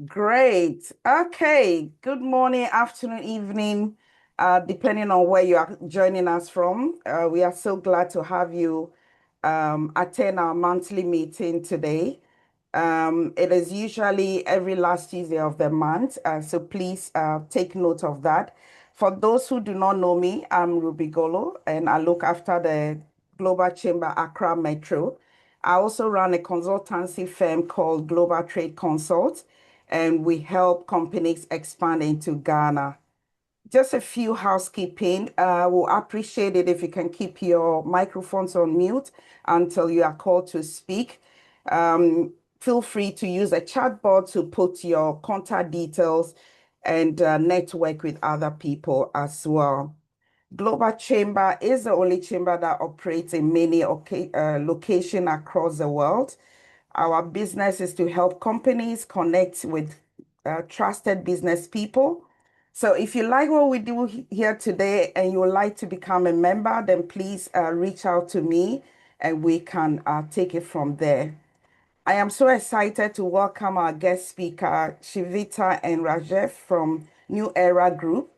Great. Okay. Good morning, afternoon, evening, depending on where you are joining us from. We are so glad to have you attend our monthly meeting today. It is usually every last Tuesday of the month, so please take note of that. For those who do not know me, I'm Ruby Golo, and I look after the Global Chamber Accra Metro. I also run a consultancy firm called Global Trade Consult, and we help companies expand into Ghana. Just a few housekeeping. We'll appreciate it if you can keep your microphones on mute until you are called to speak. Feel free to use a chat board to put your contact details and network with other people as well. Global Chamber is the only chamber that operates in many locations across the world. Our business is to help companies connect with trusted business people. So if you like what we do here today and you would like to become a member, then please reach out to me and we can take it from there. I am so excited to welcome our guest speaker, Shivita and Rajesh from New Era Group,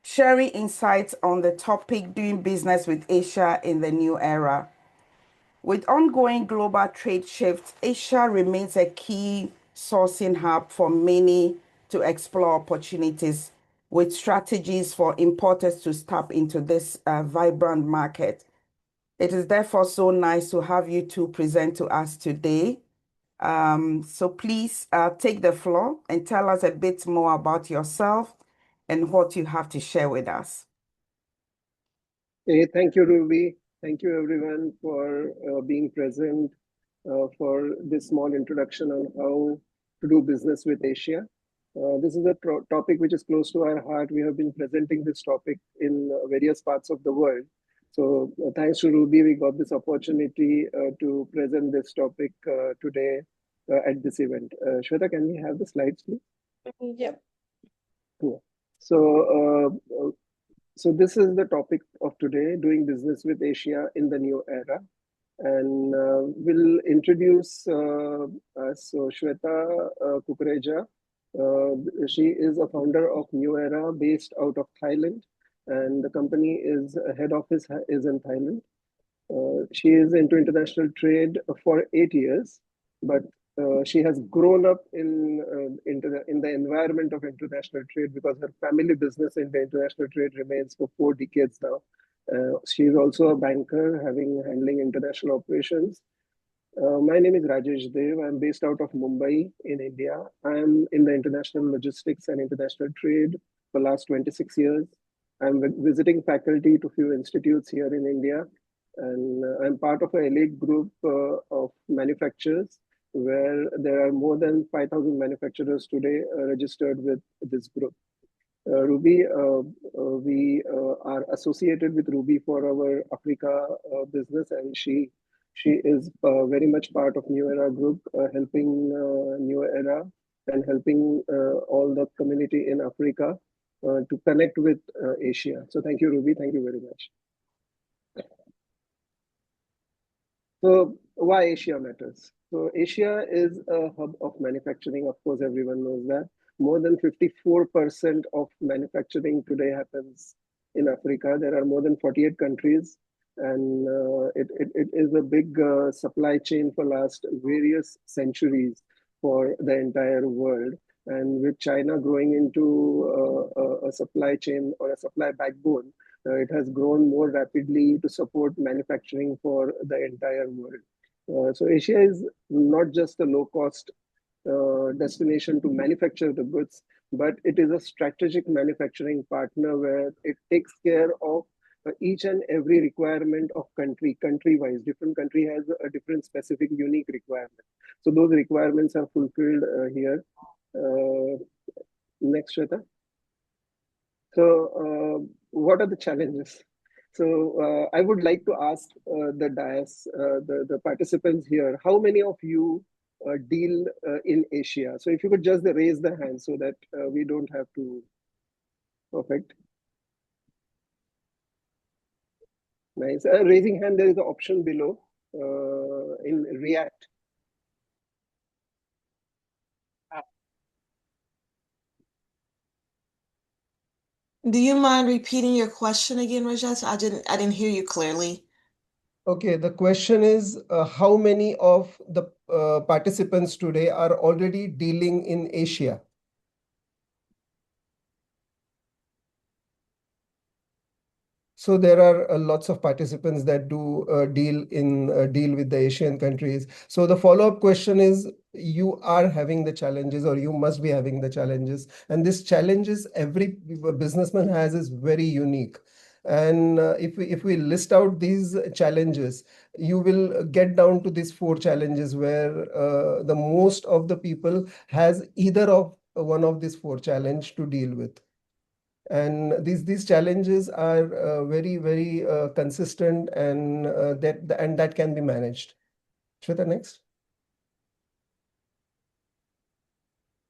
sharing insights on the topic doing business with Asia in the new era. With ongoing global trade shifts, Asia remains a key sourcing hub for many to explore opportunities with strategies for importers to tap into this vibrant market. It is therefore so nice to have you two present to us today. So please take the floor and tell us a bit more about yourself and what you have to share with us. Hey, thank you, Ruby. Thank you, everyone, for being present for this small introduction on how to do business with Asia. This is a topic which is close to our heart. We have been presenting this topic in various parts of the world. So, thanks to Ruby, we got this opportunity to present this topic today at this event. Shweta, can we have the slides, please? Yep. Yeah. So this is the topic of today, doing business with Asia in the new era. And we'll introduce us. So Shweta Kukreja, she is a founder of New Era based out of Thailand. And the company is head office is in Thailand. She is into international trade for 8 years, but she has grown up in the environment of international trade because her family business in the international trade remains for 4 decades now. She is also a banker, handling international operations. My name is Rajesh Dev. I'm based out of Mumbai in India. I'm in the international logistics and international trade for the last 26 years. I'm visiting faculty to few institutes here in India, and I'm part of an elite group of manufacturers where there are more than 5,000 manufacturers today registered with this group. Ruby, we are associated with Ruby for our Africa business, and she is very much part of New Era Group, helping New Era and helping all the community in Africa to connect with Asia. So thank you, Ruby. Thank you very much. So why Asia matters? So Asia is a hub of manufacturing. Of course, everyone knows that. More than 54% of manufacturing today happens in Africa. There are more than 48 countries, and it is a big supply chain for last various centuries for the entire world. And with China growing into a supply chain or a supply backbone, it has grown more rapidly to support manufacturing for the entire world. So Asia is not just a low-cost destination to manufacture the goods, but it is a strategic manufacturing partner where it takes care of each and every requirement of country-wise. Different country has a different specific unique requirement. So those requirements are fulfilled here. Next, Shweta. So what are the challenges? So I would like to ask the dais, the participants here, how many of you deal in Asia? So if you could just raise the hand so that we don't have to. Perfect. Nice. Raising hand, there is an option below in React. Do you mind repeating your question again, Rajesh? I didn't hear you clearly. Okay, the question is how many of the participants today are already dealing in Asia? So there are lots of participants that do deal with the Asian countries. So the follow-up question is, you are having the challenges, or you must be having the challenges, and this challenges every businessman has is very unique. And if we list out these challenges, you will get down to these four challenges where the most of the people has either of one of these four challenge to deal with. And these challenges are very consistent, and that can be managed. Shweta, next.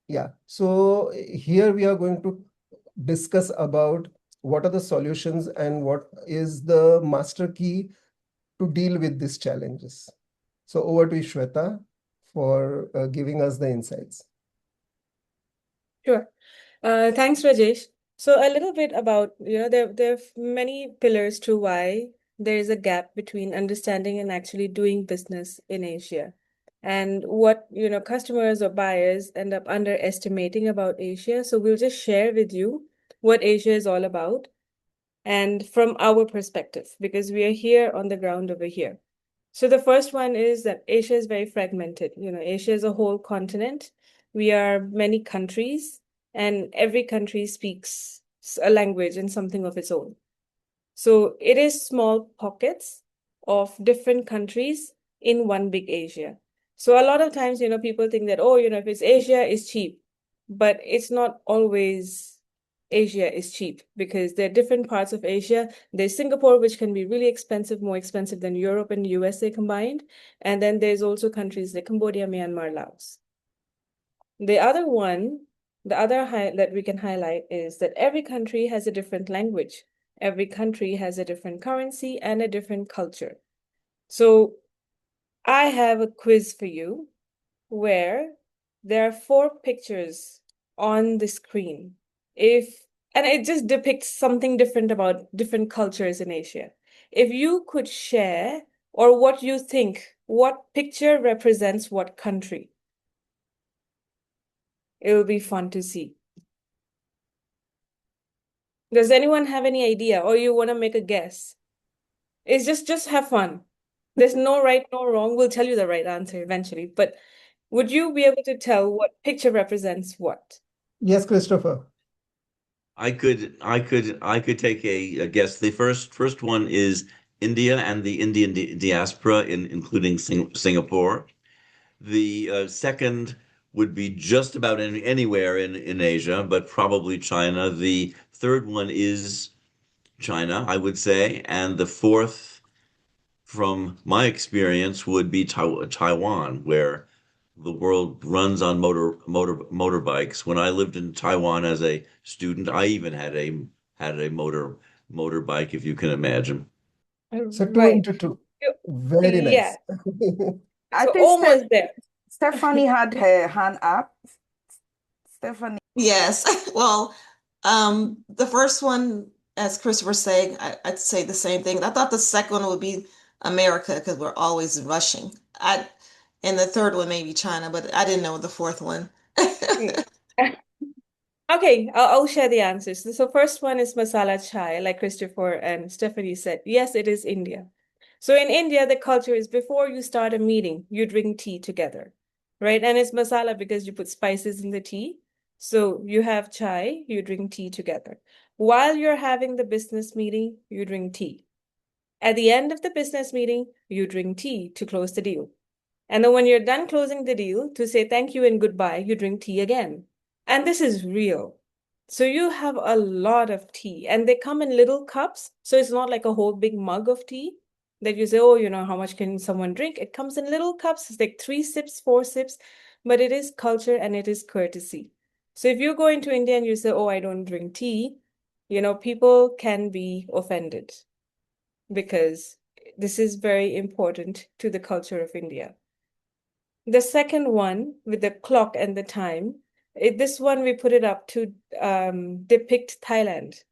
Yeah, so here we are going to discuss about what are the solutions and what is the master key to deal with these challenges. So over to you, Shweta, for giving us the insights. Sure. Thanks, Rajesh. So a little bit about, there are many pillars to why there is a gap between understanding and actually doing business in Asia. And what, customers or buyers end up underestimating about Asia. So we'll just share with you what Asia is all about and from our perspective, because we are here on the ground over here. So the first one is that Asia is very fragmented. Asia is a whole continent. We are many countries, and every country speaks a language and something of its own. So it is small pockets of different countries in one big Asia. So a lot of times, people think that, oh, if it's Asia, it's cheap. But it's not always Asia is cheap, because there are different parts of Asia. There's Singapore, which can be really expensive, more expensive than Europe and USA combined. And then there's also countries like Cambodia, Myanmar, Laos. The other one, the other that we can highlight is that every country has a different language. Every country has a different currency and a different culture. So I have a quiz for you where there are four pictures on the screen. If and it just depicts something different about different cultures in Asia. If you could share, or what you think, what picture represents what country, it will be fun to see. Does anyone have any idea, or you want to make a guess? It's just have fun. There's no right, no wrong. We'll tell you the right answer eventually. But would you be able to tell what picture represents what? Yes, Christopher. I could take a guess. The first one is India and the Indian diaspora, including Singapore. The second would be just about anywhere in Asia, but probably China. The third one is China, I would say, and the fourth, from my experience, would be Taiwan, where the world runs on motorbikes. When I lived in Taiwan as a student, I even had a motorbike, if you can imagine. So two Right. into two. So- Very Yeah. nice. I So think almost there. Stephanie had her hand up. Stephanie. Yes. Well, the first one, as Chris was saying, I'd say the same thing. I thought the second one would be America because we're always rushing. And the third one maybe China, but I didn't know the fourth one. Mm. Okay, I'll share the answers. So first one is masala chai, like Christopher and Stephanie said. Yes, it is India. So in India, the culture is before you start a meeting, you drink tea together, right? And it's masala because you put spices in the tea. So you have chai, you drink tea together. While you're having the business meeting, you drink tea. At the end of the business meeting, you drink tea to close the deal. And then when you're done closing the deal, to say thank you and goodbye, you drink tea again. And this is real. So you have a lot of tea, and they come in little cups. So it's not like a whole big mug of tea that you say, oh, how much can someone drink? It comes in little cups. It's like 3 sips, 4 sips, but it is culture and it is courtesy. So if you go into India and you say, oh, I don't drink tea, people can be offended because this is very important to the culture of India. The second one with the clock and the time, this one we put it up to depict Thailand.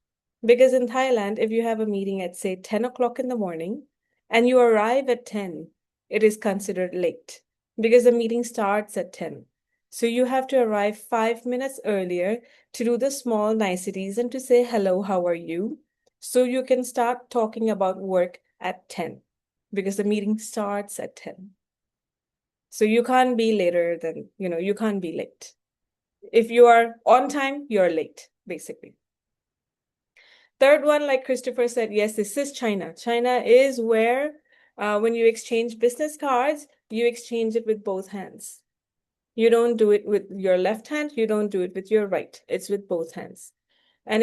Because in Thailand, if you have a meeting at, say, 10 o'clock in the morning and you arrive at 10, it is considered late because the meeting starts at 10. So you have to arrive 5 minutes earlier to do the small niceties and to say, hello, how are you? So you can start talking about work at 10 because the meeting starts at 10. So you can't be later than, you can't be late. If you are on time, you're late, basically. Third one, like Christopher said, yes, this is China. China is where when you exchange business cards, you exchange it with both hands. You don't do it with your left hand, you don't do it with your right. It's with both hands. And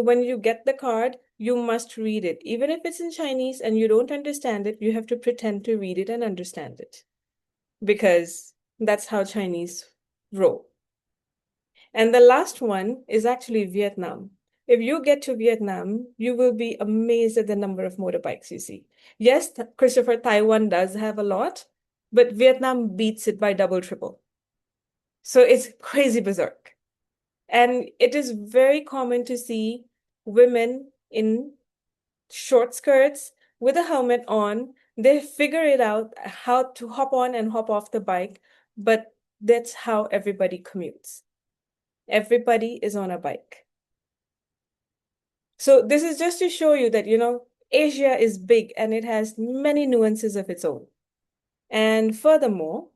when you get the card, you must read it. Even if it's in Chinese and you don't understand it, you have to pretend to read it and understand it. Because that's how Chinese roll. And the last one is actually Vietnam. If you get to Vietnam, you will be amazed at the number of motorbikes you see. Yes, Christopher, Taiwan does have a lot, but Vietnam beats it by double, triple. So it's crazy berserk. And it is very common to see women in short skirts with a helmet on. They figure it out how to hop on and hop off the bike, but that's how everybody commutes. Everybody is on a bike. So this is just to show you that, Asia is big and it has many nuances of its own. And furthermore,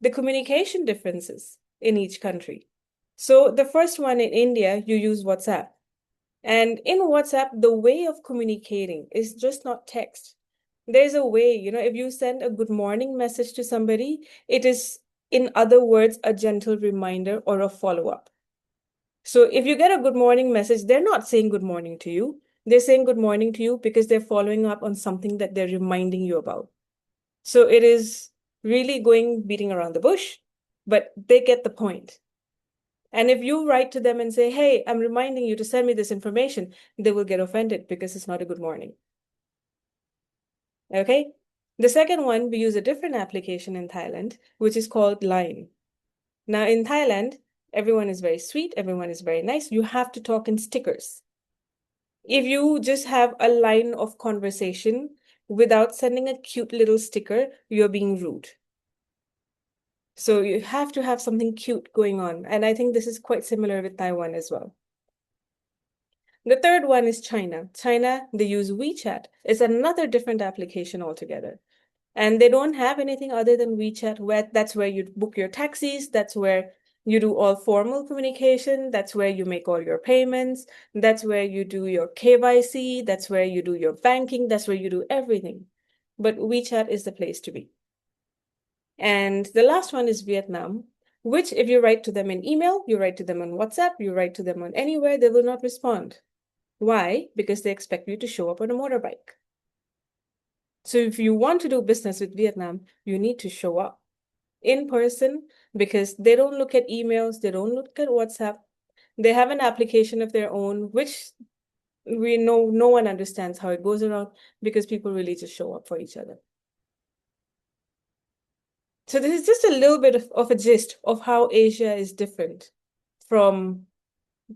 the communication differences in each country. So the first one in India, you use WhatsApp. And in WhatsApp, the way of communicating is just not text. There's a way, if you send a good morning message to somebody, it is, in other words, a gentle reminder or a follow-up. So if you get a good morning message, they're not saying good morning to you. They're saying good morning to you because they're following up on something that they're reminding you about. So it is really beating around the bush, but they get the point. And if you write to them and say, hey, I'm reminding you to send me this information, they will get offended because it's not a good morning. Okay? The second one, we use a different application in Thailand, which is called Line. Now in Thailand, everyone is very sweet, everyone is very nice. You have to talk in stickers. If you just have a line of conversation without sending a cute little sticker, you're being rude. So you have to have something cute going on. And I think this is quite similar with Taiwan as well. The third one is China. China, they use WeChat. It's another different application altogether. And they don't have anything other than WeChat, where that's where you book your taxis, that's where you do all formal communication, that's where you make all your payments, that's where you do your KYC, that's where you do your banking, that's where you do everything. But WeChat is the place to be. And the last one is Vietnam, which if you write to them in email, you write to them on WhatsApp, you write to them on anywhere, they will not respond. Why? Because they expect you to show up on a motorbike. So if you want to do business with Vietnam, you need to show up in person because they don't look at emails, they don't look at WhatsApp. They have an application of their own, which we know no one understands how it goes around because people really just show up for each other. So this is just a little bit of a gist of how Asia is different from,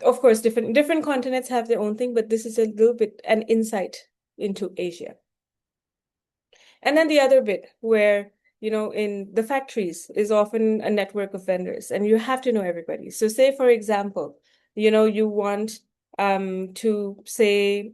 of course, different continents have their own thing, but this is a little bit an insight into Asia. And then the other bit where, in the factories is often a network of vendors and you have to know everybody. So say, for example, you want to say,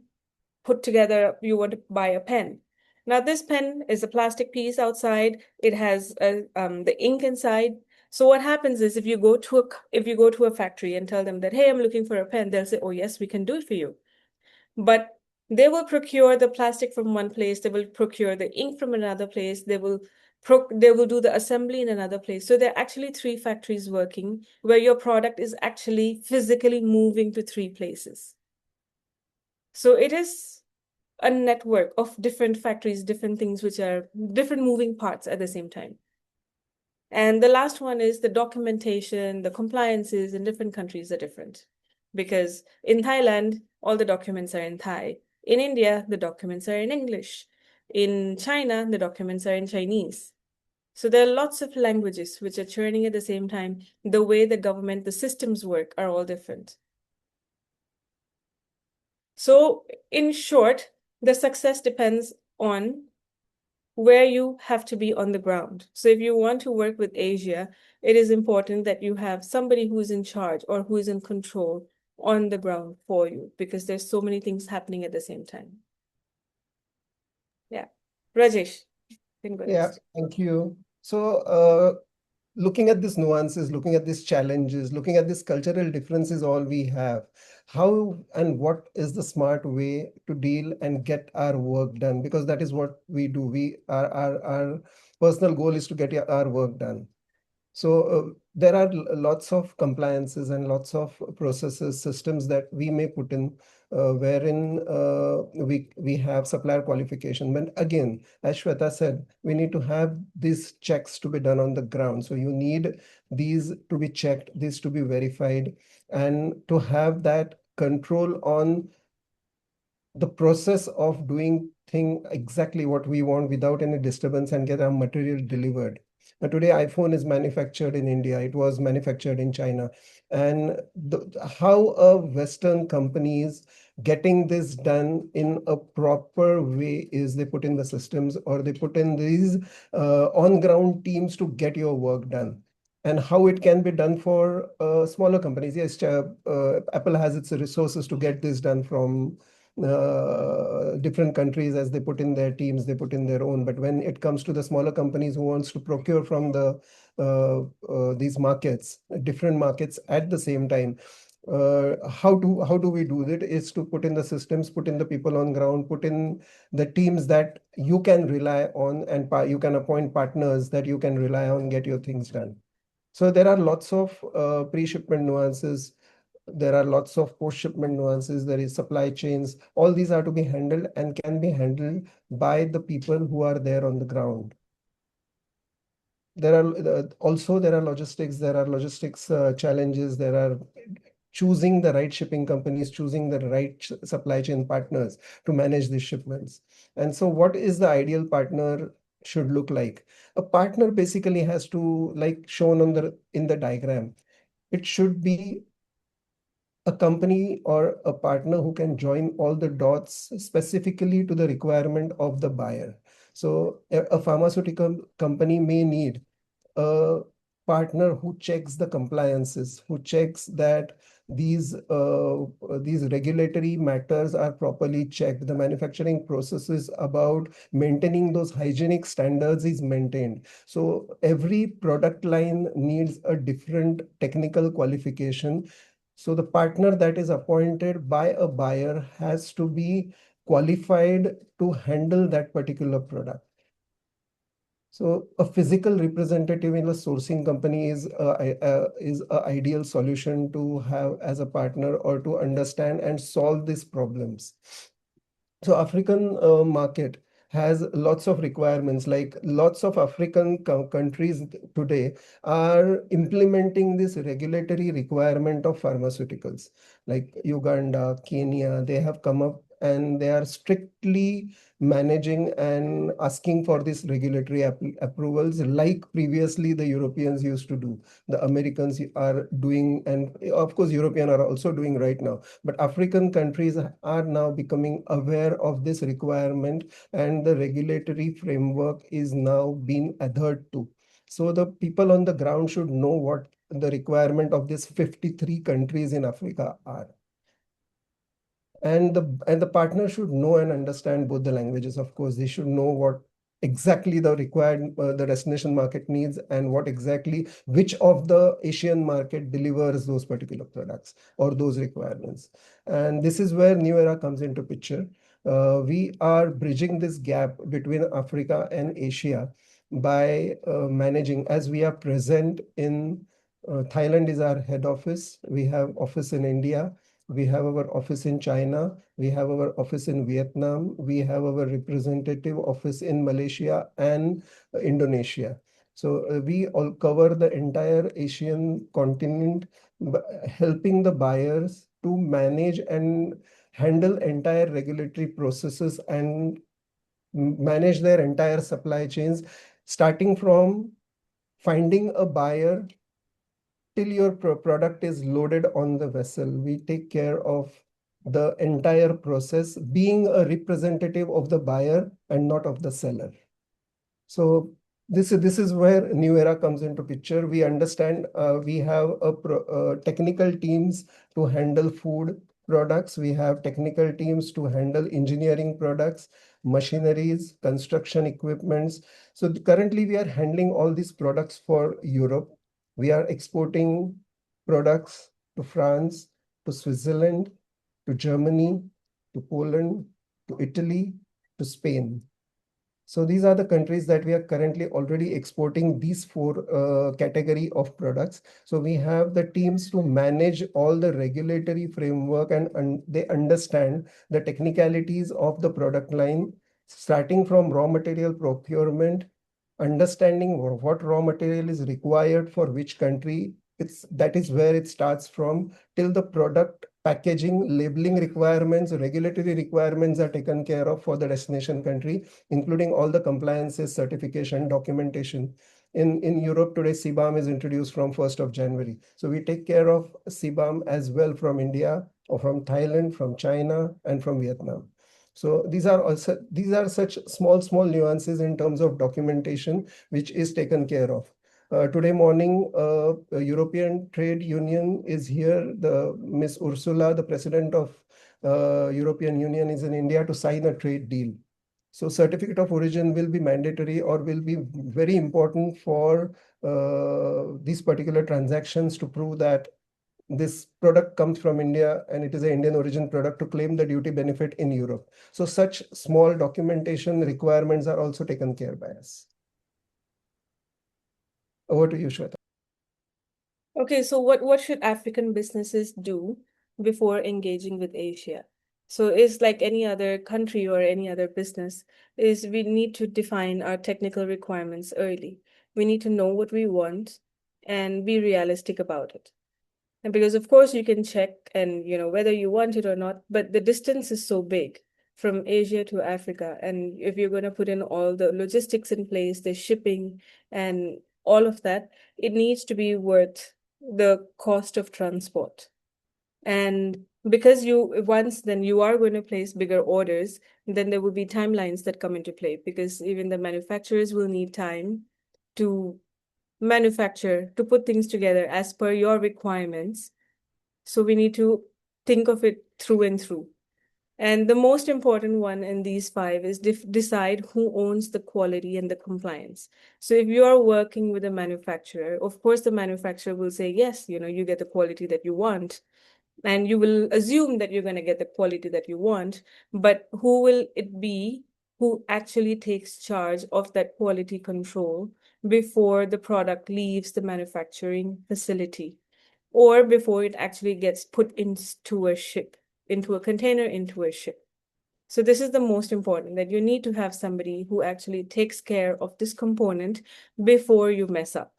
you want to buy a pen. Now this pen is a plastic piece outside. It has the ink inside. So what happens is if you go to a factory and tell them that, hey, I'm looking for a pen, they'll say, oh yes, we can do it for you. But they will procure the plastic from one place, they will procure the ink from another place, they will do the assembly in another place. So there are actually 3 factories working where your product is actually physically moving to 3 places. So it is a network of different factories, different things, which are different moving parts at the same time. And the last one is the documentation, the compliances in different countries are different. Because in Thailand, all the documents are in Thai. In India, the documents are in English. In China, the documents are in Chinese. So there are lots of languages which are churning at the same time. The way the systems work are all different. So, in short, the success depends on where you have to be on the ground. So, if you want to work with Asia, it is important that you have somebody who is in charge or who is in control on the ground for you, because there's so many things happening at the same time. Yeah. Rajesh, you can go Yeah, next. thank you. So, looking at these nuances, looking at these challenges, looking at this cultural differences all we have, how and what is the smart way to deal and get our work done? Because that is what we do. Our personal goal is to get our work done. So there are lots of compliances and lots of processes, systems that we may put in, wherein we have supplier qualification. But again, as Shweta said, we need to have these checks to be done on the ground. So you need these to be checked, these to be verified, and to have that control on the process of doing thing exactly what we want without any disturbance and get our material delivered. Today, iPhone is manufactured in India. It was manufactured in China. And how a Western company is getting this done in a proper way is they put in the systems or they put in these on-ground teams to get your work done. And how it can be done for smaller companies. Yes, Apple has its resources to get this done from different countries. As they put in their teams, they put in their own. But when it comes to the smaller companies who wants to procure from these markets, different markets at the same time, how do we do that? Is to put in the systems, put in the people on ground, put in the teams that you can rely on, and you can appoint partners that you can rely on, get your things done. So there are lots of pre-shipment nuances. There are lots of post-shipment nuances. There is supply chains. All these are to be handled and can be handled by the people who are there on the ground. There are there are logistics. There are logistics challenges. There are choosing the right shipping companies, choosing the right supply chain partners to manage these shipments. And so, what is the ideal partner should look like? A partner basically has to, like shown on the in the diagram, it should be a company or a partner who can join all the dots specifically to the requirement of the buyer. So a pharmaceutical company may need a partner who checks the compliances, who checks that these regulatory matters are properly checked. The manufacturing processes about maintaining those hygienic standards is maintained. So every product line needs a different technical qualification. So the partner that is appointed by a buyer has to be qualified to handle that particular product. So a physical representative in a sourcing company is a ideal solution to have as a partner or to understand and solve these problems. So African market has lots of requirements, like lots of African countries today are implementing this regulatory requirement of pharmaceuticals, like Uganda, Kenya. They have come up and they are strictly managing and asking for these regulatory approvals, like previously the Europeans used to do. The Americans are doing, and of course European are also doing right now. But African countries are now becoming aware of this requirement, and the regulatory framework is now being adhered to. So the people on the ground should know what the requirement of these 53 countries in Africa are. And the partner should know and understand both the languages. Of course, they should know what exactly the required the destination market needs, and what exactly which of the Asian market delivers those particular products or those requirements. And this is where New Era comes into picture. We are bridging this gap between Africa and Asia by managing, as we are present in Thailand is our head office. We have office in India. We have our office in China. We have our office in Vietnam. We have our representative office in Malaysia and Indonesia. So we all cover the entire Asian continent, helping the buyers to manage and handle entire regulatory processes and manage their entire supply chains, starting from finding a buyer till your product is loaded on the vessel. We take care of the entire process, being a representative of the buyer and not of the seller. So this is where New Era comes into picture. We understand we have technical teams to handle food products. We have technical teams to handle engineering products, machineries, construction equipments. So currently we are handling all these products for Europe. We are exporting products to France, to Switzerland, to Germany, to Poland, to Italy, to Spain. So these are the countries that we are currently already exporting these four category of products. So we have the teams to manage all the regulatory framework, and they understand the technicalities of the product line, starting from raw material procurement, understanding what raw material is required for which country. That is where it starts from, till the product packaging, labeling requirements, regulatory requirements are taken care of for the destination country, including all the compliances, certification, documentation. In Europe today, CBAM is introduced from 1st of January. So we take care of CBAM as well from India or from Thailand, from China, and from Vietnam. So these are such small nuances in terms of documentation, which is taken care of. Today morning, a European Trade Union is here. The Miss Ursula, the president of European Union, is in India to sign a trade deal. So certificate of origin will be mandatory or will be very important for these particular transactions to prove that this product comes from India and it is an Indian origin product, to claim the duty benefit in Europe. So such small documentation requirements are also taken care by us. Over to you, Shweta. Okay, so what should African businesses do before engaging with Asia? So it's like any other country or any other business, is we need to define our technical requirements early. We need to know what we want and be realistic about it. And because of course you can check and whether you want it or not, but the distance is so big from Asia to Africa. And if you're going to put in all the logistics in place, the shipping and all of that, it needs to be worth the cost of transport. And because then you are going to place bigger orders, then there will be timelines that come into play, because even the manufacturers will need time to manufacture, to put things together as per your requirements. So we need to think of it through and through. And the most important one in these five is decide who owns the quality and the compliance. So if you are working with a manufacturer, of course, the manufacturer will say, yes, you get the quality that you want. And you will assume that you're going to get the quality that you want. But who will it be who actually takes charge of that quality control before the product leaves the manufacturing facility, or before it actually gets put into a ship, into a container, into a ship? So this is the most important, that you need to have somebody who actually takes care of this component before you mess up,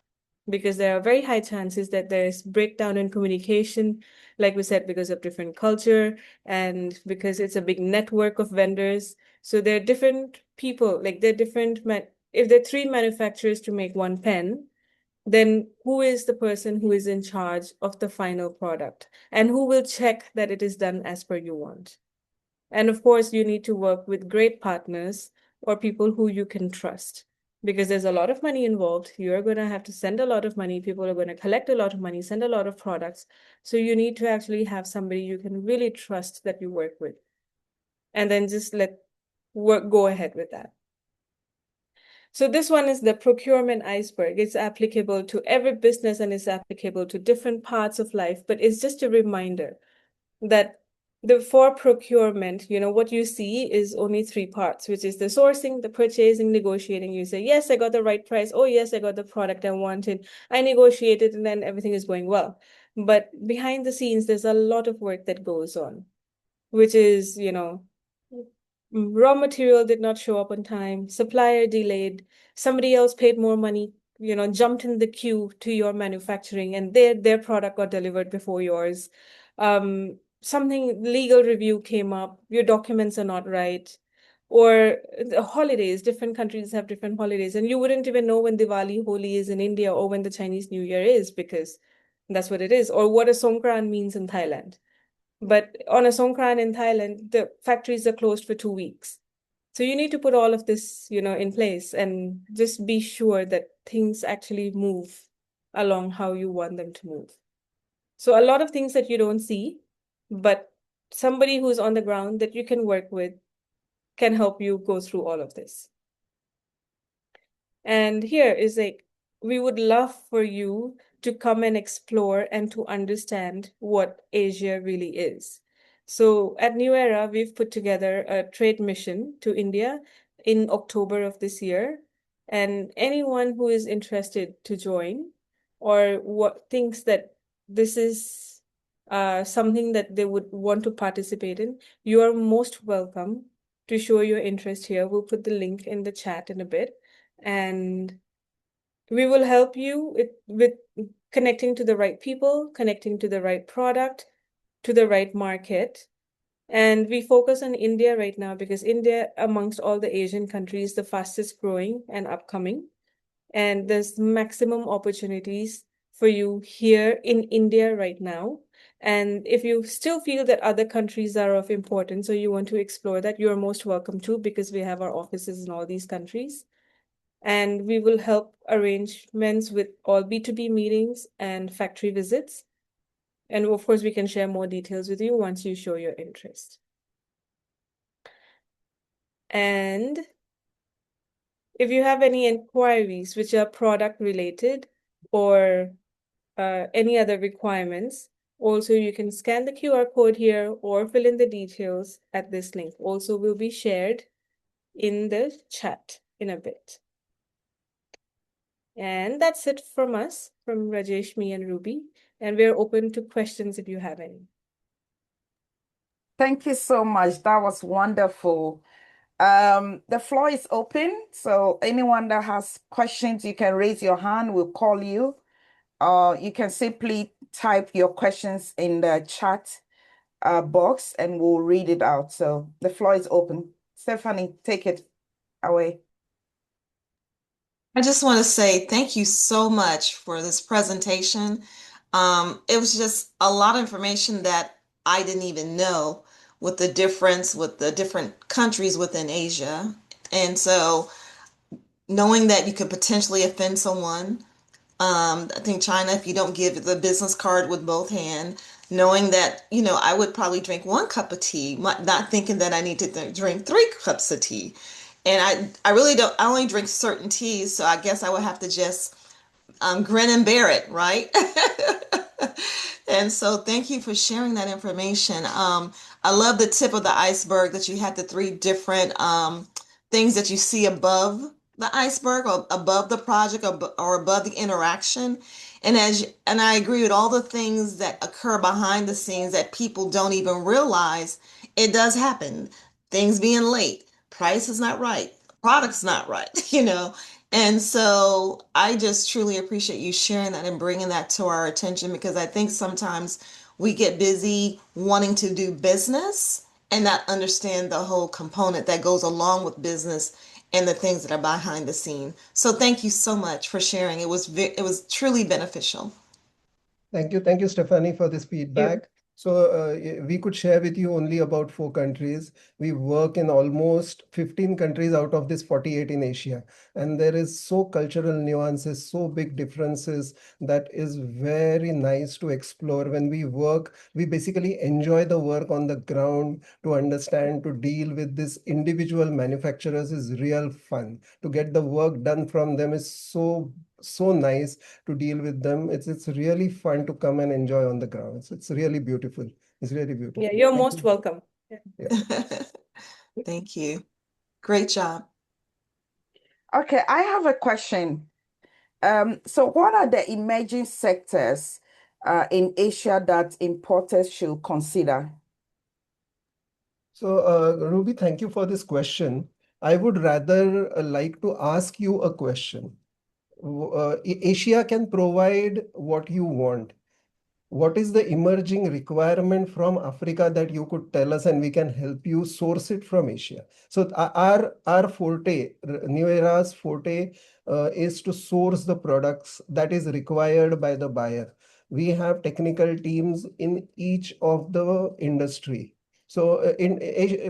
because there are very high chances that there's breakdown in communication, like we said, because of different culture and because it's a big network of vendors. So there are different people, like there are different if there are three manufacturers to make one pen, then who is the person who is in charge of the final product, and who will check that it is done as per you want? And of course, you need to work with great partners or people who you can trust, because there's a lot of money involved. You're going to have to send a lot of money. People are going to collect a lot of money, send a lot of products. So you need to actually have somebody you can really trust that you work with, and then just go ahead with that. So this one is the procurement iceberg. It's applicable to every business and it's applicable to different parts of life, but it's just a reminder that for procurement, what you see is only three parts, which is the sourcing, the purchasing, negotiating. You say, yes, I got the right price. Oh, yes, I got the product I wanted. I negotiated, and then everything is going well. But behind the scenes, there's a lot of work that goes on, which is, raw material did not show up on time, supplier delayed, somebody else paid more money, jumped in the queue to your manufacturing, and their product got delivered before yours. Something legal review came up, your documents are not right, or the holidays, different countries have different holidays, and you wouldn't even know when Diwali, Holi is in India, or when the Chinese New Year is, because that's what it is, or what a Songkran means in Thailand. But on a Songkran in Thailand, the factories are closed for 2 weeks. So you need to put all of this, in place and just be sure that things actually move along how you want them to move. So a lot of things that you don't see, but somebody who's on the ground that you can work with can help you go through all of this. And here is we would love for you to come and explore and to understand what Asia really is. So at New Era, we've put together a trade mission to India in October of this year. And anyone who is interested to join or what thinks that this is something that they would want to participate in, you are most welcome to show your interest here. We'll put the link in the chat in a bit, and we will help you with connecting to the right people, connecting to the right product, to the right market. And we focus on India right now because India, amongst all the Asian countries, the fastest growing and upcoming. And there's maximum opportunities for you here in India right now. And if you still feel that other countries are of importance or you want to explore that, you're most welcome to, because we have our offices in all these countries. And we will help arrangements with all B2B meetings and factory visits. And of course, we can share more details with you once you show your interest. And if you have any inquiries which are product related or any other requirements, also you can scan the QR code here or fill in the details at this link. Also will be shared in the chat in a bit. And that's it from us, from Rajesh, me, and Ruby. And we're open to questions if you have any. Thank you so much. That was wonderful. The floor is open. So anyone that has questions, you can raise your hand. We'll call you. You can simply type your questions in the chat box and we'll read it out. So the floor is open. Stephanie, take it away. I just want to say thank you so much for this presentation. It was just a lot of information that I didn't even know with the difference with the different countries within Asia. And so knowing that you could potentially offend someone, I think China, if you don't give the business card with both hands, knowing that, I would probably drink 1 cup of tea, not thinking that I need to drink 3 cups of tea. And I really don't, I only drink certain teas, so I guess I would have to just grin and bear it, right? And so thank you for sharing that information. I love the tip of the iceberg that you had the 3 different things that you see above the iceberg or above the project or above the interaction. And I agree with all the things that occur behind the scenes that people don't even realize. It does happen. Things being late, price is not right, product's not right, And so I just truly appreciate you sharing that and bringing that to our attention, because I think sometimes we get busy wanting to do business and not understand the whole component that goes along with business and the things that are behind the scene. So thank you so much for sharing. It was truly beneficial. Thank you, Stephanie, for this You. feedback. So we could share with you only about 4 countries. We work in almost 15 countries out of this 48 in Asia. And there is so cultural nuances, so big differences that is very nice to explore. When we work, we basically enjoy the work on the ground. To understand, to deal with these individual manufacturers is real fun. To get the work done from them is so nice to deal with them. It's really fun to come and enjoy on the ground. So it's really beautiful. It's really beautiful. Yeah, you're Thank most you. welcome. Yeah. Thank you. Great job. Okay, I have a question. So what are the emerging sectors in Asia that importers should consider? So, Ruby, thank you for this question. I would rather like to ask you a question. Asia can provide what you want. What is the emerging requirement from Africa that you could tell us, and we can help you source it from Asia? So our forte, New Era's forte, is to source the products that is required by the buyer. We have technical teams in each of the industry. So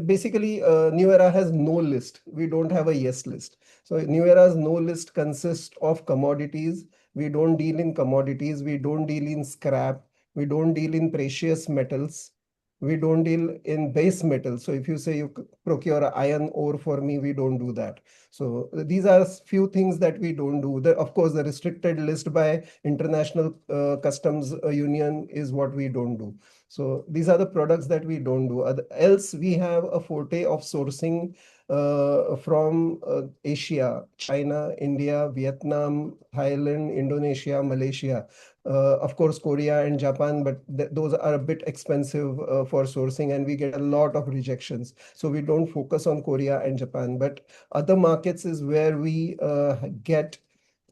basically, New Era has no list. We don't have a yes list. So New Era's no list consists of commodities. We don't deal in commodities. We don't deal in scrap. We don't deal in precious metals. We don't deal in base metals. So if you say you procure iron ore for me, we don't do that. So these are few things that we don't do. Of course, the restricted list by International Customs Union is what we don't do. So these are the products that we don't do. Else, we have a forte of sourcing from Asia, China, India, Vietnam, Thailand, Indonesia, Malaysia. Of course, Korea and Japan, but those are a bit expensive for sourcing, and we get a lot of rejections. So we don't focus on Korea and Japan, but other markets is where we get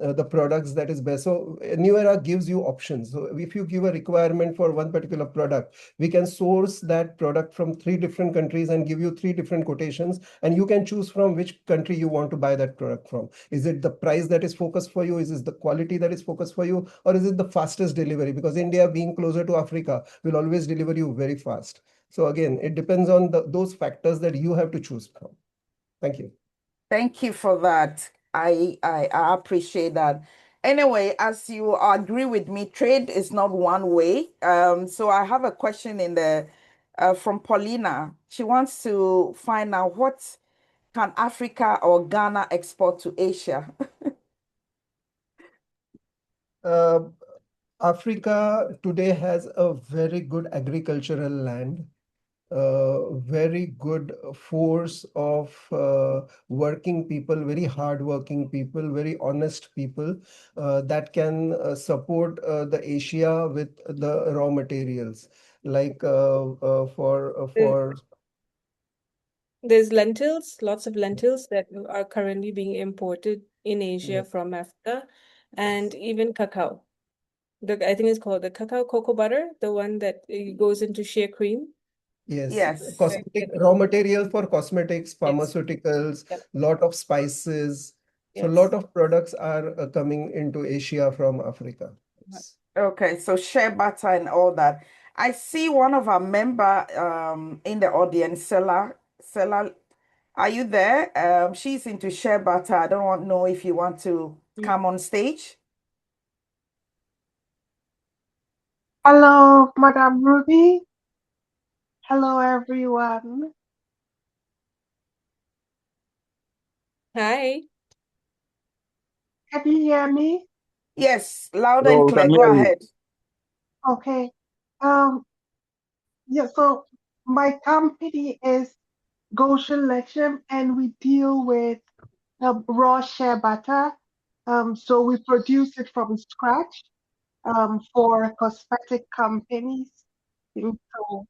the products that is best. So New Era gives you options. So if you give a requirement for one particular product, we can source that product from 3 different countries and give you 3 different quotations, and you can choose from which country you want to buy that product from. Is it the price that is focused for you? Is it the quality that is focused for you? Or is it the fastest delivery? Because India, being closer to Africa, will always deliver you very fast. So again, it depends on those factors that you have to choose from. Thank you. Thank you for that. I appreciate that. Anyway, as you agree with me, trade is not one way. So I have a question in the from Paulina. She wants to find out what can Africa or Ghana export to Asia? Uh, Africa today has a very good agricultural land, very good force of working people, very hardworking people, very honest people that can support the Asia with the raw materials, like There- for There's lentils, lots of lentils that are currently being imported in Asia yeah, from Africa, yes. and even cacao. I think it's called the cacao cocoa butter, the one that goes into shea cream. Yes, Yes. Right. cosmetic raw material for cosmetics, Yes. pharmaceuticals, Yep. lot of spices. So lot Yes. of products are coming into Asia from Africa. Yes. Okay, so share butter and all that. I see one of our member in the audience, Sela. Sela, are you there? She's into share butter. I don't know if you want to Mm. come on stage. Hello, Madam Ruby. Hello, everyone. Hi. Can you hear me? Yes, loud and Hello, we clear. can Go hear you. ahead. Okay. Um, yeah, so my company is Goshen Lechem, and we deal with raw shea butter. So we produce it from scratch for cosmetic companies. So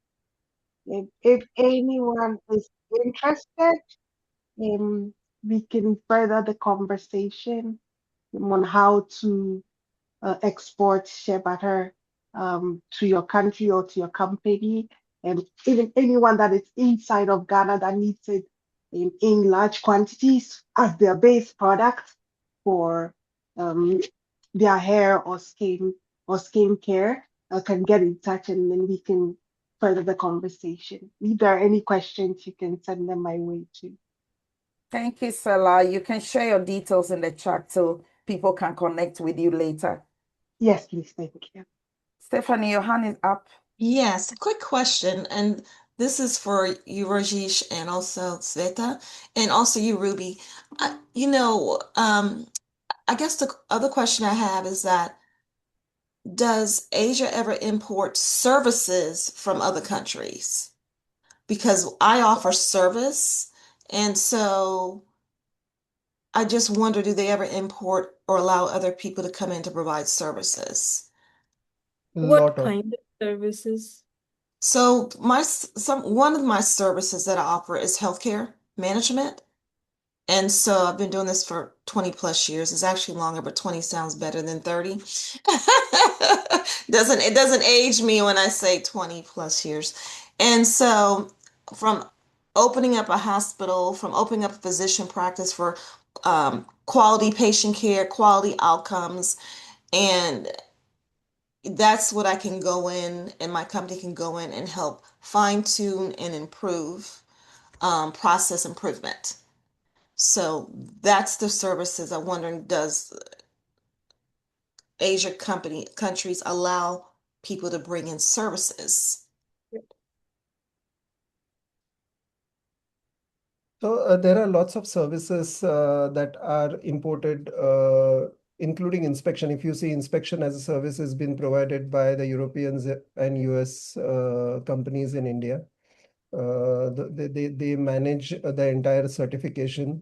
if anyone is interested, we can further the conversation on how to export shea butter to your country or to your company, and even anyone that is inside of Ghana that needs it in large quantities as their base product for um, their hair or skin care can get in touch, and then we can further the conversation. If there are any questions, you can send them my way too. Thank you, Sela. You can share your details in the chat so people can connect with you later. Yes, please. Thank you. Stephanie, your hand is up. Yes, a quick question, and this is for you, Rajesh, and also Sveta, and also you, Ruby. I guess the other question I have is that does Asia ever import services from other countries? Because I offer service, and so I just wonder, do they ever import or allow other people to come in to provide services? What Lot of kind of services? So one of my services that I offer is healthcare management. And so I've been doing this for 20 plus years. It's actually longer, but 20 sounds better than 30. It doesn't age me when I say 20 plus years. And so from opening up a hospital, from opening up a physician practice for quality patient care, quality outcomes, and that's what I can go in and my company can go in and help fine tune and improve process improvement. So that's the services. I'm wondering, does Asia countries allow people to bring in services? So there are lots of services that are imported, including inspection. If you see, inspection as a service has been provided by the Europeans and US companies in India. They manage the entire certification.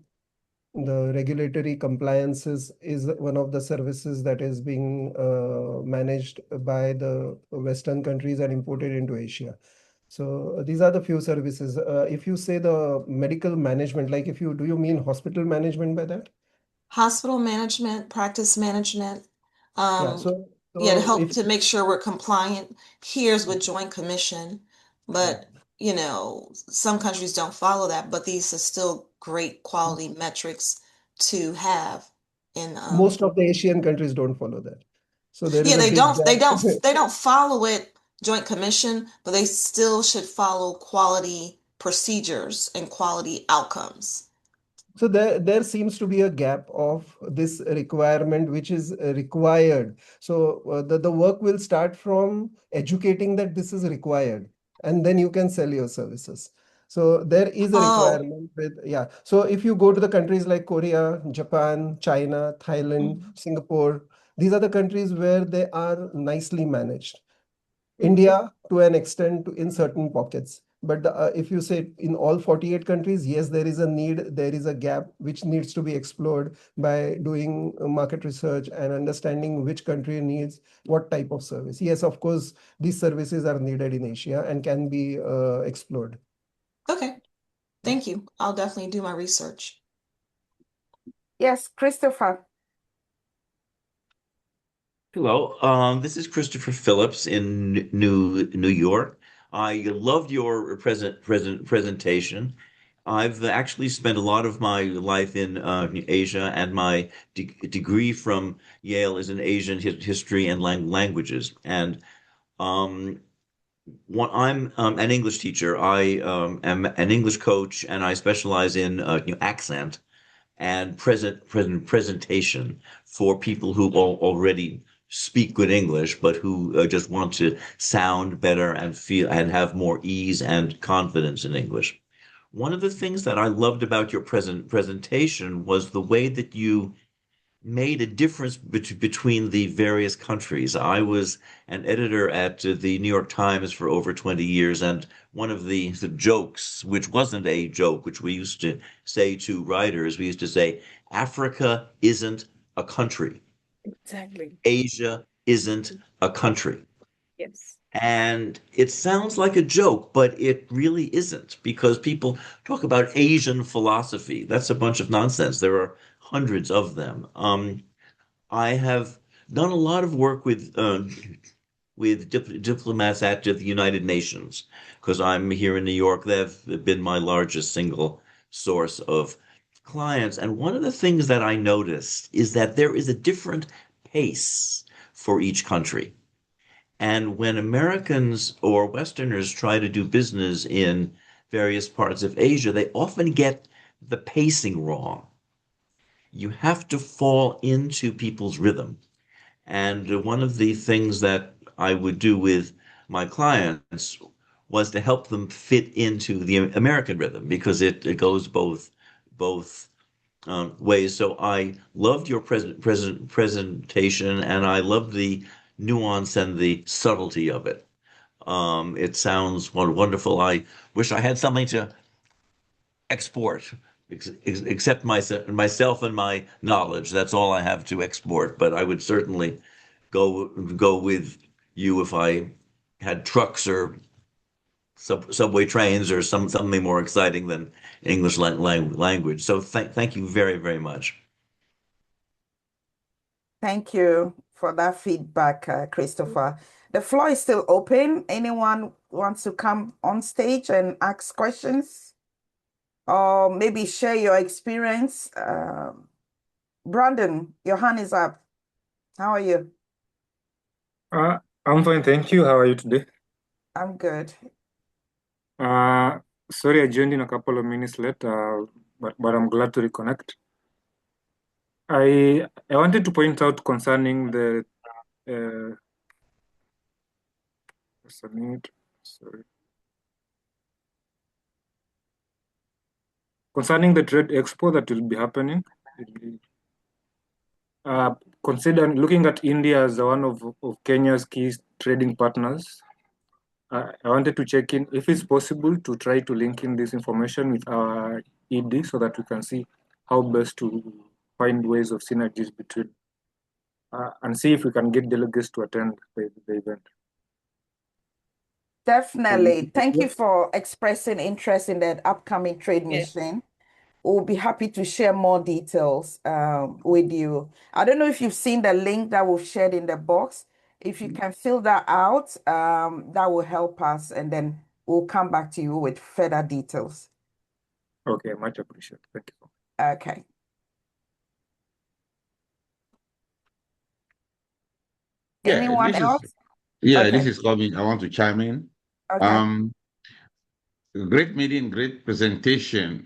The regulatory compliance is one of the services that is being managed by the Western countries and imported into Asia. So these are the few services. If you say the medical management, like if you do you mean hospital management by that? Hospital management, practice management, Yeah. um, So yeah, to so help if to make sure we're compliant. Here's with Joint Commission, yeah. but some countries don't follow that, but these are still great quality metrics to have. And Most of the Asian countries don't follow that. So there is yeah, a they big don't they don't gap. they don't follow it, Joint Commission, but they still should follow quality procedures and quality outcomes. So there seems to be a gap of this requirement, which is required. So the work will start from educating that this is required, and then you can sell your services. So there is a Oh, requirement with, yeah. So if you go to the countries like Korea, Japan, China, Thailand, mhm. Singapore, these are the countries where they are nicely managed. Mm. India, to an extent, in certain pockets. But if you say in all 48 countries, yes, there is a need, there is a gap which needs to be explored by doing market research and understanding which country needs what type of service. Yes, of course, these services are needed in Asia and can be explored. Okay. Thank you. I'll definitely do my research. Yes, Christopher. Hello, this is Christopher Phillips in New York. I loved your presentation. I've actually spent a lot of my life in Asia, and my degree from Yale is in Asian history and languages. And um, I'm an English teacher. I am an English coach, and I specialize in accent and presentation for people who already speak good English, but who just want to sound better and feel and have more ease and confidence in English. One of the things that I loved about your presentation was the way that you made a difference between the various countries. I was an editor at the New York Times for over 20 years, and one of the jokes, which wasn't a joke, which we used to say to writers, we used to say, Africa isn't a country. Exactly. Asia isn't a country. Yes. And it sounds like a joke, but it really isn't because people talk about Asian philosophy. That's a bunch of nonsense. There are hundreds of them. I have done a lot of work with diplomats at the United Nations because I'm here in New York. They've been my largest single source of clients. And one of the things that I noticed is that there is a different pace for each country. And when Americans or Westerners try to do business in various parts of Asia, they often get the pacing wrong. You have to fall into people's rhythm. And one of the things that I would do with my clients was to help them fit into the American rhythm because it goes both ways. So I loved your presentation, and I loved the nuance and the subtlety of it. It sounds wonderful. I wish I had something to export, except myself and my knowledge. That's all I have to export. But I would certainly go with you if I had trucks or subway trains or something more exciting than English language. So thank you very much. Thank you for that feedback, Christopher. The floor is still open. Anyone wants to come on stage and ask questions or maybe share your experience? Brandon, your hand is up. How are you? I'm fine, thank you. How are you today? I'm good. Sorry, I joined in a couple of minutes late, but I'm glad to reconnect. I wanted to point out concerning the concerning the trade expo that will be happening. Considering looking at India as one of Kenya's key trading partners, I wanted to check in if it's possible to try to link in this information with our ED so that we can see how best to find ways of synergies between and see if we can get delegates to attend the event. Definitely. Thank you for expressing interest in the upcoming trade Yeah. mission. We'll be happy to share more details with you. I don't know if you've seen the link that we've shared in the box. If you can fill that out, that will help us, and then we'll come back to you with further details. Okay, much appreciated. Thank you. Okay. Yeah, Anyone this else? is yeah, Okay. this is coming. I want to chime in. Okay. Great meeting, great presentation.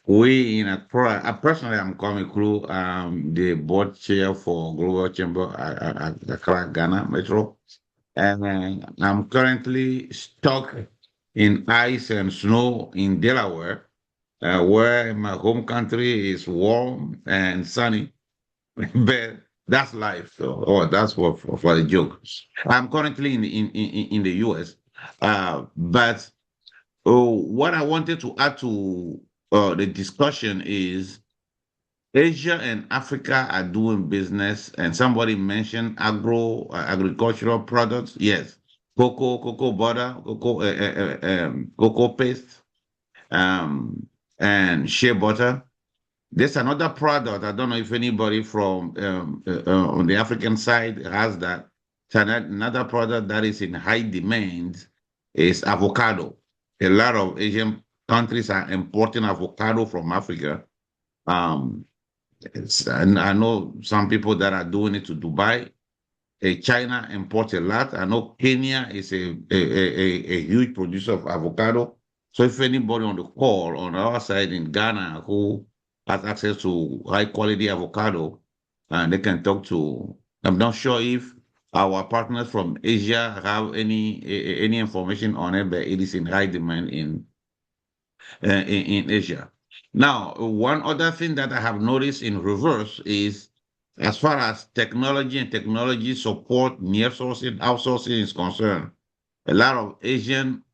We in Accra, personally, I'm coming through the board chair for Global Chamber at Accra, Ghana Metro, and I'm currently stuck in ice and snow in Delaware, where my home country is warm and sunny. But that's life. So, that's for the joke. I'm currently in the US, but what I wanted to add to the discussion is Asia and Africa are doing business, and somebody mentioned agricultural products. Yes, cocoa butter, cocoa paste, and shea butter. There's another product. I don't know if anybody from on the African side has that. So another product that is in high demand is avocado. A lot of Asian countries are importing avocado from Africa. Um, and I know some people that are doing it to Dubai. China imports a lot. I know Kenya is a huge producer of avocado. So if anybody on the call on our side in Ghana who has access to high quality avocado, and they can talk to. I'm not sure if our partners from Asia have any information on it, but it is in high demand in Asia. Now, one other thing that I have noticed in reverse is as far as technology and technology support, near sourcing, outsourcing is concerned, a lot of Asian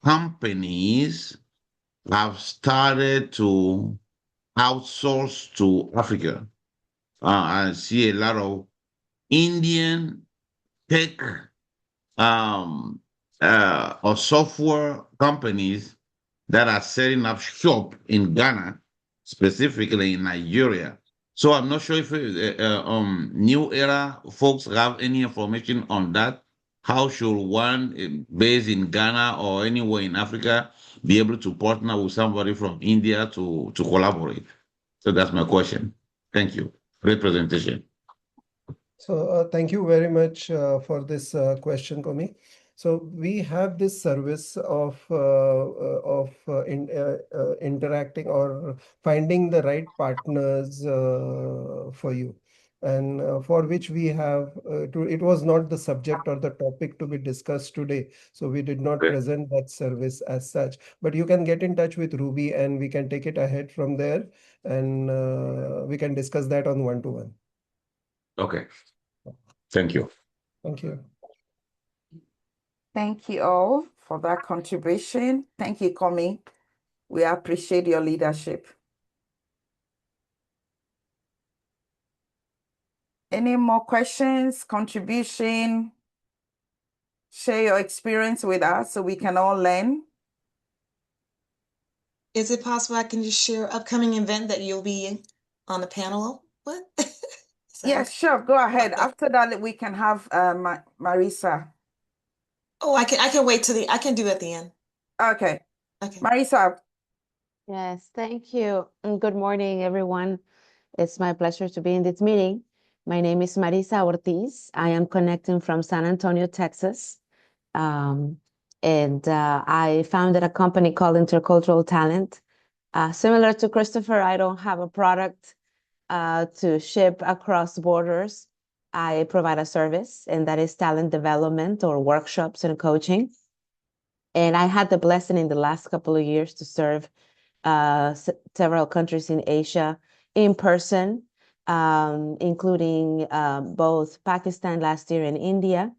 companies have started to outsource to Africa. I see a lot of Indian tech or software companies that are setting up shop in Ghana, specifically in Nigeria. So I'm not sure if New Era folks have any information on that. How should one based in Ghana or anywhere in Africa be able to partner with somebody from India to collaborate? So that's my question. Thank you. Great presentation. So thank you very much for this question, Komi. So we have this service of interacting or finding the right partners for you, and for which we have it was not the subject or the topic to be discussed today, so we did not Okay. present that service as such. But you can get in touch with Ruby, and we can take it ahead from there, and we can discuss that on one-to-one. Okay. Thank you. Thank you. Thank you all for that contribution. Thank you, Komi. We appreciate your leadership. Any more questions, contribution? Share your experience with us so we can all learn. Is it possible I can just share upcoming event that you'll be on the panel? What? Yes, sure. Go ahead. After that, we can have Marisa. Oh, I can wait till I can do it at the end. Okay. Okay. Marisa. Yes, thank you. And good morning, everyone. It's my pleasure to be in this meeting. My name is Marisa Ortiz. I am connecting from San Antonio, Texas. I founded a company called Intercultural Talent. Similar to Christopher, I don't have a product to ship across borders. I provide a service, and that is talent development or workshops and coaching. And I had the blessing in the last couple of years to serve several countries in Asia in person, including both Pakistan last year and India,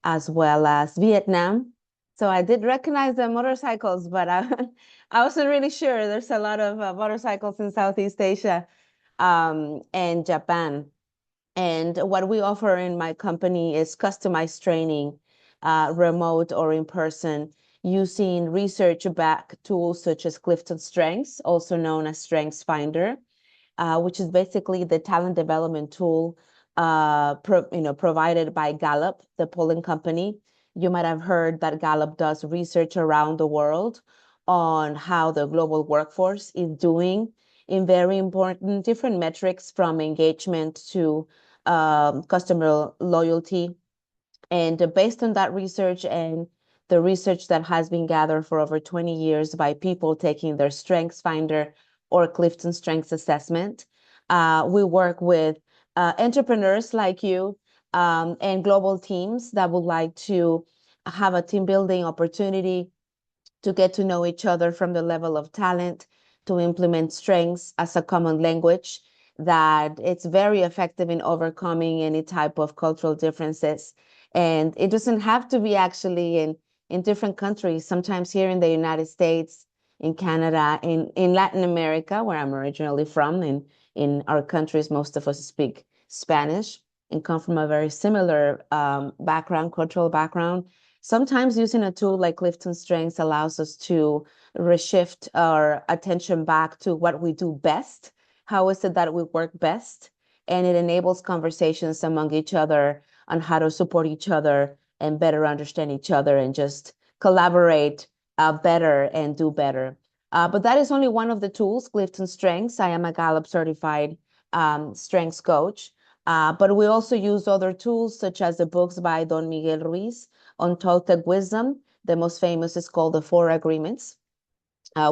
as well as Vietnam. So I did recognize the motorcycles, but I wasn't really sure. There's a lot of motorcycles in Southeast Asia and Japan. And what we offer in my company is customized training, remote or in person, using research-backed tools such as Clifton Strengths, also known as Strengths Finder, which is basically the talent development tool provided by Gallup, the polling company. You might have heard that Gallup does research around the world on how the global workforce is doing in very important different metrics from engagement to customer loyalty. And based on that research and the research that has been gathered for over 20 years by people taking their Strengths Finder or Clifton Strengths Assessment, we work with entrepreneurs like you and global teams that would like to have a team building opportunity to get to know each other from the level of talent, to implement strengths as a common language, that it's very effective in overcoming any type of cultural differences. And it doesn't have to be actually in different countries, sometimes here in the United States, in Canada, in Latin America, where I'm originally from, in our countries, most of us speak Spanish and come from a very similar background, cultural background. Sometimes using a tool like Clifton Strengths allows us to reshift our attention back to what we do best. How is it that we work best? And it enables conversations among each other on how to support each other and better understand each other and just collaborate better and do better. But that is only one of the tools, Clifton Strengths. I am a Gallup certified strengths coach. But we also use other tools such as the books by Don Miguel Ruiz on Toltec wisdom. The most famous is called The Four Agreements.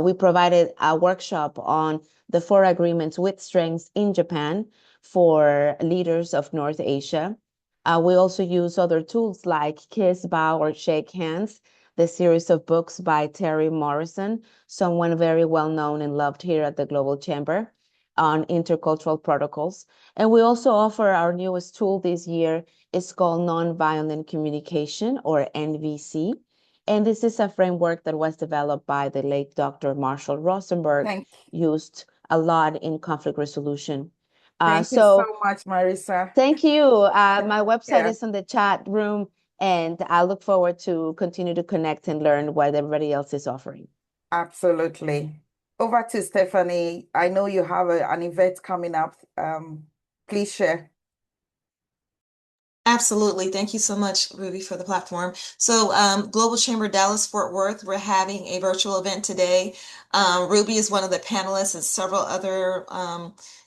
We provided a workshop on the Four Agreements with Strengths in Japan for leaders of North Asia. We also use other tools like Kiss, Bow, or Shake Hands, the series of books by Terry Morrison, someone very well known and loved here at the Global Chamber, on intercultural protocols. And we also offer our newest tool this year. It's called Nonviolent Communication, or NVC. And this is a framework that was developed by the late Dr. Marshall Rosenberg, used a lot in conflict resolution. Thank you so much, Marisa. Thank you. My website is in the chat room, and I look forward to continue to connect and learn what everybody else is offering. Absolutely. Over to Stephanie. I know you have an event coming up. Please share. Absolutely. Thank you so much, Ruby, for the platform. So Global Chamber Dallas Fort Worth, we're having a virtual event today. Ruby is one of the panelists and several other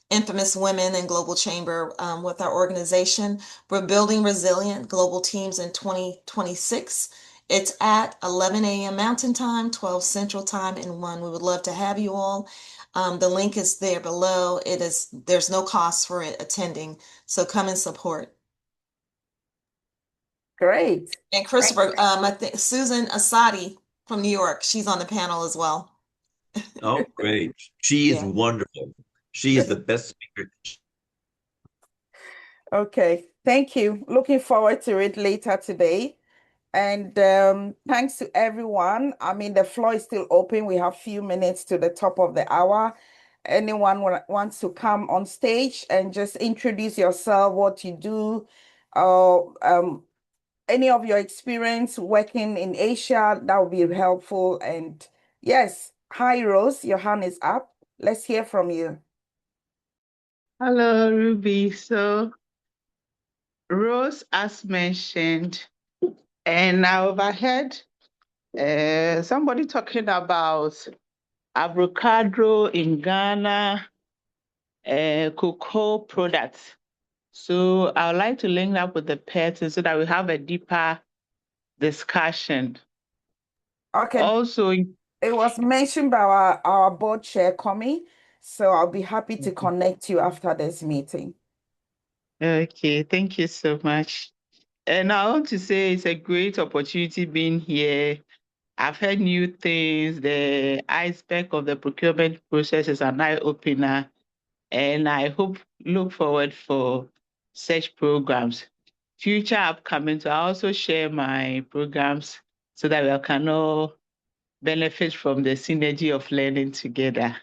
infamous women in Global Chamber with our organization. We're building resilient global teams in 2026. It's at 11 a.m. Mountain Time, 12 Central Time, and 1. We would love to have you all. The link is there below. There's no cost for it attending, so come and support. Great. And Christopher, I think Susan Asadi from New York, she's on the panel as well. Oh, great. She is wonderful. She is the best speaker. Okay, thank you. Looking forward to it later today. And thanks to everyone. I mean, the floor is still open. We have a few minutes to the top of the hour. Anyone wants to come on stage and just introduce yourself, what you do, any of your experience working in Asia, that would be helpful. And yes, hi, Rose, your hand is up. Let's hear from you. Hello, Ruby. So, Rose, as mentioned, and I overheard somebody talking about avocado in Ghana, cocoa products. So I would like to link up with the person so that we have a deeper discussion. Okay. Also, It was mentioned by our board chair, Komi, so I'll be happy to connect you after this meeting. okay, thank you so much. And I want to say it's a great opportunity being here. I've heard new things. The aspect of the procurement process is an eye-opener, and I look forward for such programs. Future upcoming, so I also share my programs so that we can all benefit from the synergy of learning together.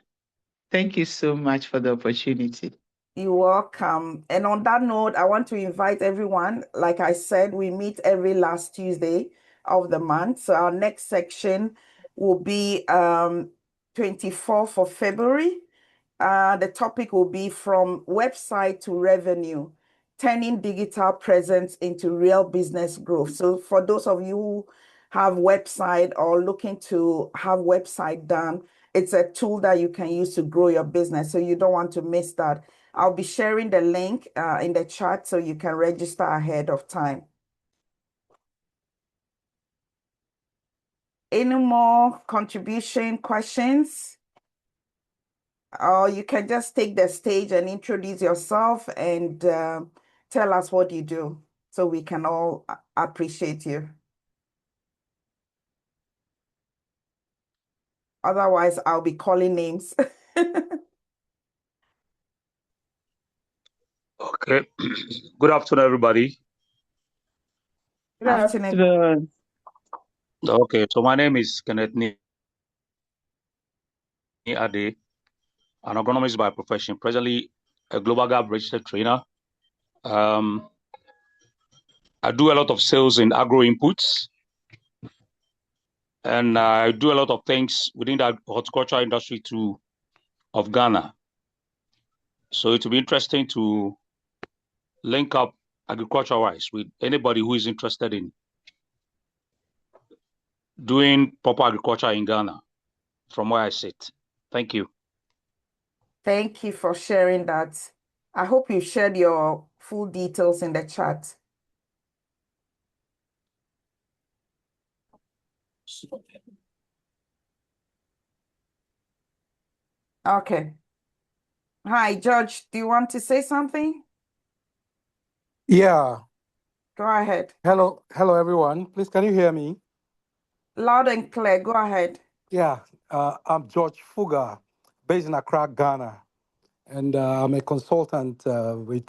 Thank you so much for the opportunity. You're welcome. And on that note, I want to invite everyone. Like I said, we meet every last Tuesday of the month. So our next section will be 24th of February. The topic will be from website to revenue, turning digital presence into real business growth. So for those of you who have website or looking to have website done, it's a tool that you can use to grow your business. So you don't want to miss that. I'll be sharing the link in the chat so you can register ahead of time. Any more contribution questions? Or you can just take the stage and introduce yourself and tell us what you do so we can all appreciate you. Otherwise, I'll be calling names. Okay. Good afternoon, everybody. Good afternoon. Okay, so my name is Kenneth Ade, an agronomist by profession, presently a Global Gap registered trainer. I do a lot of sales in agro inputs, and I do a lot of things within the horticulture industry too of Ghana. So it will be interesting to link up agriculture-wise with anybody who is interested in doing proper agriculture in Ghana from where I sit. Thank you. Thank you for sharing that. I hope you shared your full details in the chat. Okay. Hi, George. Do you want to say something? Yeah. Go ahead. Hello, everyone. Please, can you hear me? Loud and clear. Go ahead. Yeah. I'm George Fuga, based in Accra, Ghana, and I'm a consultant with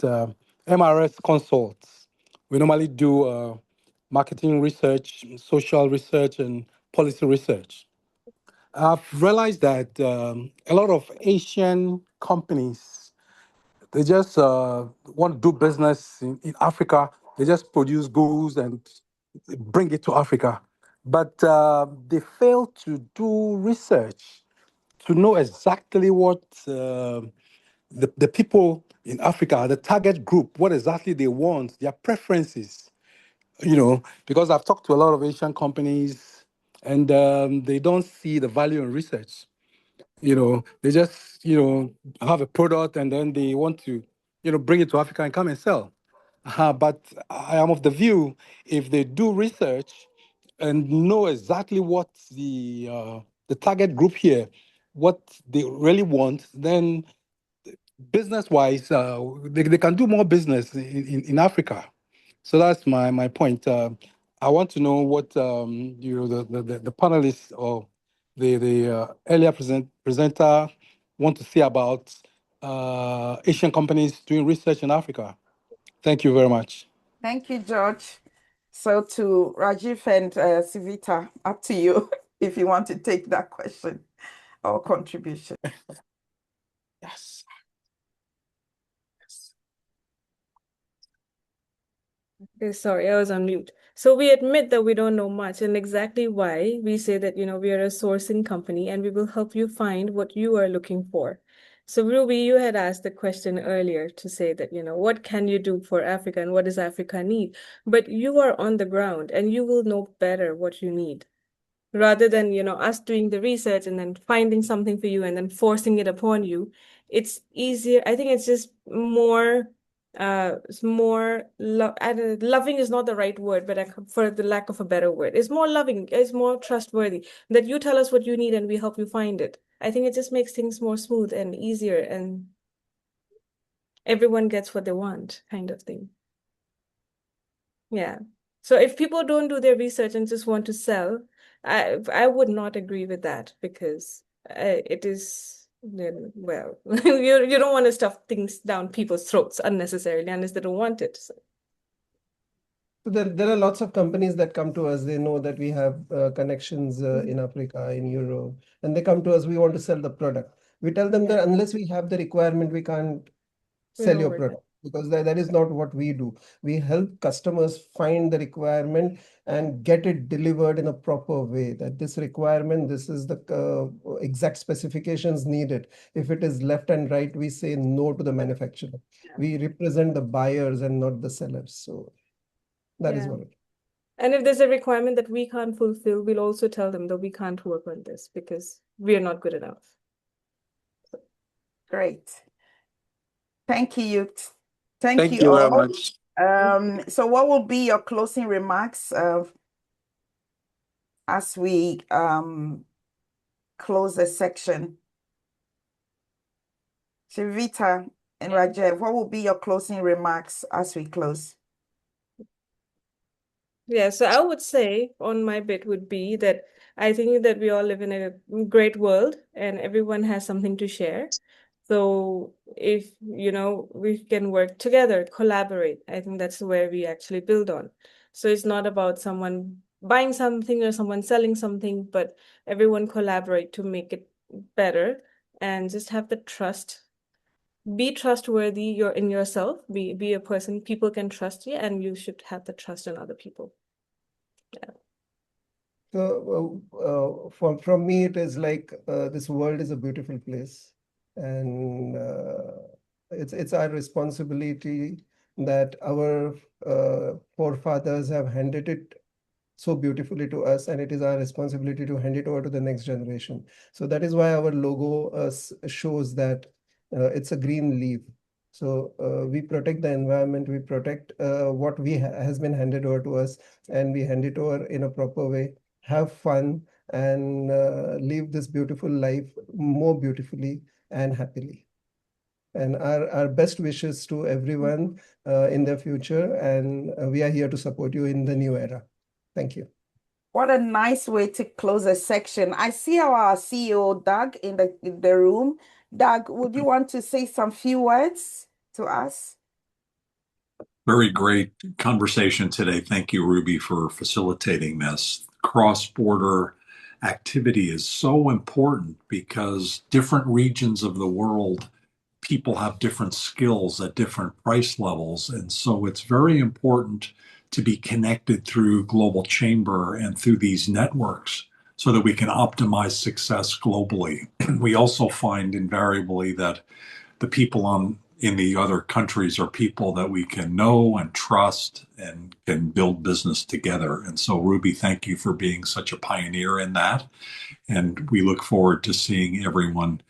MRS Consults. We normally do marketing research, social research, and policy research. I've realized that a lot of Asian companies, they just want to do business in Africa. They just produce goods and bring it to Africa. But they fail to do research to know exactly what the people in Africa, the target group, what exactly they want, their preferences. Because I've talked to a lot of Asian companies and they don't see the value in research. They just, have a product and then they want to, bring it to Africa and come and sell. But I am of the view, if they do research and know exactly what the target group here, what they really want, then business-wise, they can do more business in Africa. So that's my point. I want to know what the panelists or the earlier presenter want to say about Asian companies doing research in Africa. Thank you very much. Thank you, George. So to Rajiv and Sivita, up to you if you want to take that question or contribution. Yes. Okay, sorry, I was on mute. So we admit that we don't know much, and exactly why we say that, we are a sourcing company and we will help you find what you are looking for. So Ruby, you had asked the question earlier to say that, what can you do for Africa and what does Africa need? But you are on the ground and you will know better what you need. Rather than, us doing the research and then finding something for you and then forcing it upon you, it's easier. I think it's just more It's more loving is not the right word, but for the lack of a better word, it's more loving, it's more trustworthy, that you tell us what you need and we help you find it. I think it just makes things more smooth and easier, and everyone gets what they want, kind of thing. Yeah. So if people don't do their research and just want to sell, I would not agree with that, because it is, well, you don't want to stuff things down people's throats unnecessarily unless they don't want it. So. So there are lots of companies that come to us. They know that we have connections in Africa, in Europe, and they come to us. We want to sell the product. We tell them that unless we have the requirement, we can't We sell don't your work. product, because that is not what we do. We help customers find the requirement and get it delivered in a proper way. That this requirement, this is the exact specifications needed. If it is left and right, we say no to the manufacturer. We represent the buyers and not the sellers. So that is Yeah. what it is. And if there's a requirement that we can't fulfill, we'll also tell them that we can't work on this because we are not good enough. Great. Thank you. Thank Thank you you very all. much. So what will be your closing remarks as we close the section? Shivita and Rajev, what will be your closing remarks as we close? Yeah, so I would say on my bit would be that I think that we all live in a great world and everyone has something to share. So if, we can work together, collaborate, I think that's where we actually build on. So it's not about someone buying something or someone selling something, but everyone collaborate to make it better and just have the trust. Be trustworthy, you're in yourself, be a person people can trust you, and you should have the trust in other people. Yeah. So from me, it is like this world is a beautiful place, and it's our responsibility that our forefathers have handed it so beautifully to us, and it is our responsibility to hand it over to the next generation. So that is why our logo shows that it's a green leaf. So we protect the environment, we protect what we has been handed over to us, and we hand it over in a proper way. Have fun and live this beautiful life more beautifully and happily. And our best wishes to everyone in the future, and we are here to support you in the new era. Thank you. What a nice way to close a section. I see our CEO, Doug, in the room. Doug, would you want to say some few words to us? Very great conversation today. Thank you, Ruby, for facilitating this. Cross-border activity is so important because different regions of the world, people have different skills at different price levels. And so it's very important to be connected through Global Chamber and through these networks so that we can optimize success globally. We also find invariably that the people in the other countries are people that we can know and trust and can build business together. And so, Ruby, thank you for being such a pioneer in that. And we look forward to seeing everyone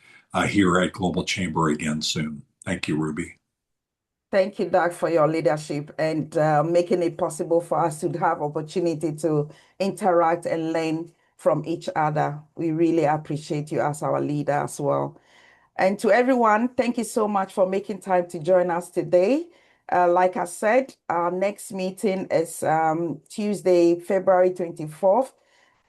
here at Global Chamber again soon. Thank you, Ruby. Thank you, Doug, for your leadership and making it possible for us to have opportunity to interact and learn from each other. We really appreciate you as our leader as well. And to everyone, thank you so much for making time to join us today. Like I said, our next meeting is Tuesday, February 24th.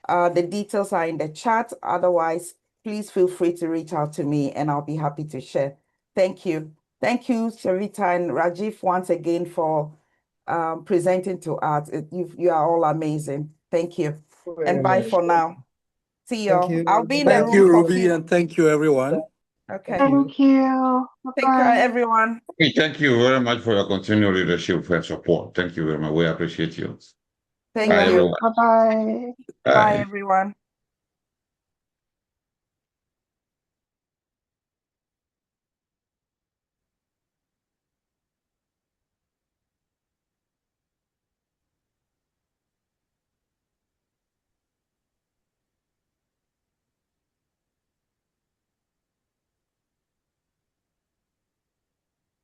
The details are in the chat. Otherwise, please feel free to reach out to me and I'll be happy to share. Thank you. Thank you, Sharita and Rajiv, once again for presenting to us. You are all amazing. Thank you. And bye for now. See Thank you. I'll you. be in the Thank room you, for a Ruby, few. and thank you, everyone. Okay. Thank you. Take care, Bye-bye. everyone. Thank you very much for your continued leadership and support. Thank you very much. We appreciate you. Thank Bye, you. everyone. Bye-bye. Bye, Bye. everyone.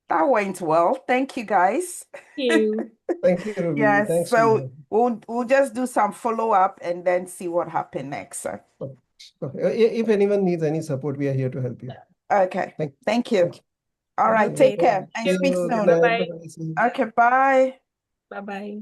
That went well. Thank you, guys. Thank you. Thank you, Ruby. Yes, Thanks, so Ruby. we'll just do some follow-up and then see what happened next. Sir. Okay. If anyone needs any support, we are here to help you. Okay. Thank you. Thank you. All right, Okay, take thank care and See speak you. Good soon. night. Bye-bye. Bye-bye. See you. Okay, bye. Bye-bye.